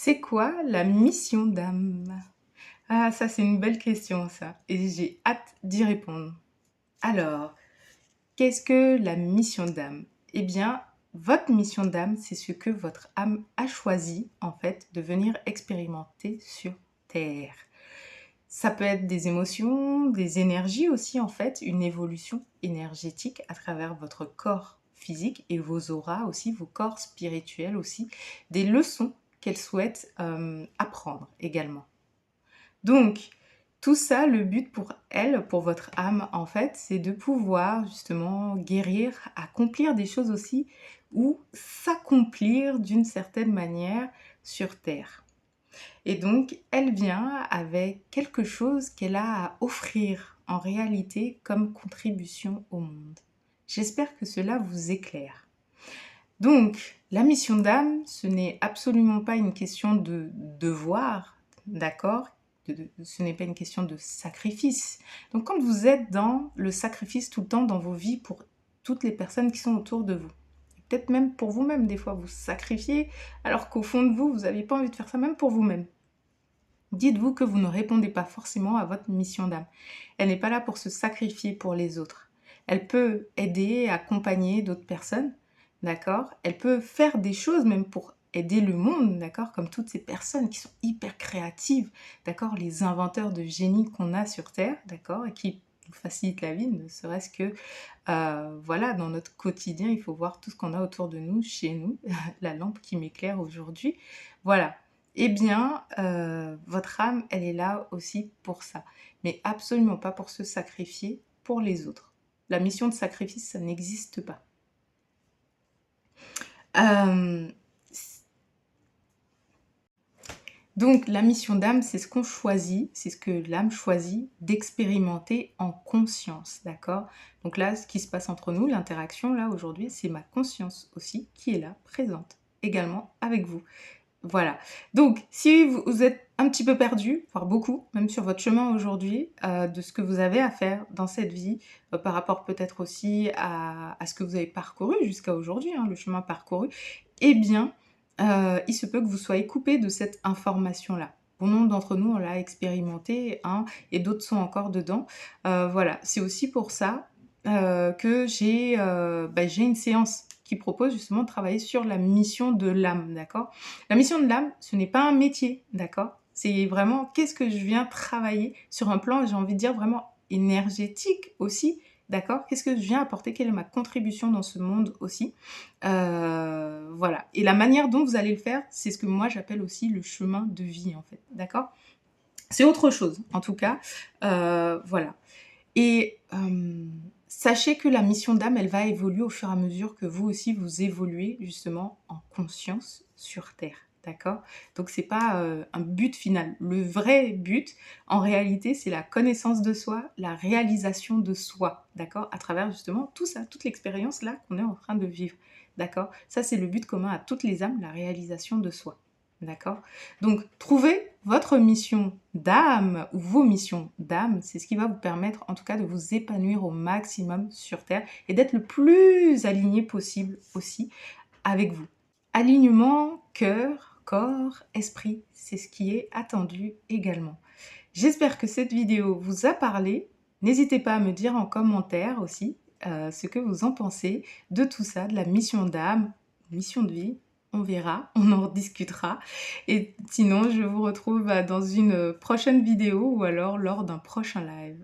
C'est quoi la mission d'âme? Ah, ça, c'est une belle question, ça, et j'ai hâte d'y répondre. Alors, qu'est-ce que la mission d'âme? Eh bien, votre mission d'âme, c'est ce que votre âme a choisi, en fait, de venir expérimenter sur Terre. Ça peut être des émotions, des énergies aussi, en fait, une évolution énergétique à travers votre corps physique et vos auras aussi, vos corps spirituels aussi, des leçons qu'elle souhaite apprendre également. Donc, tout ça, le but pour elle, pour votre âme, en fait, c'est de pouvoir justement guérir, accomplir des choses aussi, ou s'accomplir d'une certaine manière sur Terre. Et donc, elle vient avec quelque chose qu'elle a à offrir en réalité comme contribution au monde. J'espère que cela vous éclaire. Donc, la mission d'âme, ce n'est absolument pas une question de devoir, d'accord? Ce n'est pas une question de sacrifice. Donc, quand vous êtes dans le sacrifice tout le temps dans vos vies pour toutes les personnes qui sont autour de vous, peut-être même pour vous-même, des fois, vous sacrifiez, alors qu'au fond de vous, vous n'avez pas envie de faire ça, même pour vous-même. Dites-vous que vous ne répondez pas forcément à votre mission d'âme. Elle n'est pas là pour se sacrifier pour les autres. Elle peut aider, accompagner d'autres personnes, d'accord? Elle peut faire des choses même pour aider le monde, d'accord? Comme toutes ces personnes qui sont hyper créatives, d'accord? Les inventeurs de génie qu'on a sur Terre, d'accord? Et qui nous facilitent la vie, ne serait-ce que, voilà, dans notre quotidien, il faut voir tout ce qu'on a autour de nous, chez nous, la lampe qui m'éclaire aujourd'hui, voilà. Eh bien, votre âme, elle est là aussi pour ça, mais absolument pas pour se sacrifier pour les autres. La mission de sacrifice, ça n'existe pas. Donc, la mission d'âme, c'est ce qu'on choisit, c'est ce que l'âme choisit d'expérimenter en conscience, d'accord? Donc là, ce qui se passe entre nous, l'interaction, là, aujourd'hui, c'est ma conscience aussi qui est là, présente, également avec vous. Voilà. Donc, si vous êtes un petit peu perdu, voire beaucoup, même sur votre chemin aujourd'hui, de ce que vous avez à faire dans cette vie, par rapport peut-être aussi à ce que vous avez parcouru jusqu'à aujourd'hui, hein, le chemin parcouru, eh bien, il se peut que vous soyez coupé de cette information-là. Bon nombre d'entre nous, on l'a expérimenté, hein, et d'autres sont encore dedans. Voilà, c'est aussi pour ça que j'ai une séance qui propose justement de travailler sur la mission de l'âme, d'accord? La mission de l'âme, ce n'est pas un métier, d'accord? C'est vraiment qu'est-ce que je viens travailler sur un plan, j'ai envie de dire vraiment énergétique aussi, d'accord? Qu'est-ce que je viens apporter? Quelle est ma contribution dans ce monde aussi? Voilà. Et la manière dont vous allez le faire, c'est ce que moi j'appelle aussi le chemin de vie, en fait, d'accord? C'est autre chose, en tout cas, voilà. Et sachez que la mission d'âme, elle va évoluer au fur et à mesure que vous aussi, vous évoluez justement en conscience sur Terre, d'accord? Donc c'est pas, un but final. Le vrai but, en réalité, c'est la connaissance de soi, la réalisation de soi, d'accord? À travers justement tout ça, toute l'expérience là qu'on est en train de vivre, d'accord? Ça, c'est le but commun à toutes les âmes, la réalisation de soi. D'accord? Donc, trouver votre mission d'âme ou vos missions d'âme, c'est ce qui va vous permettre en tout cas de vous épanouir au maximum sur Terre et d'être le plus aligné possible aussi avec vous. Alignement, cœur, corps, esprit, c'est ce qui est attendu également. J'espère que cette vidéo vous a parlé. N'hésitez pas à me dire en commentaire aussi ce que vous en pensez de tout ça, de la mission d'âme, mission de vie. On verra, on en discutera. Et sinon, je vous retrouve dans une prochaine vidéo ou alors lors d'un prochain live.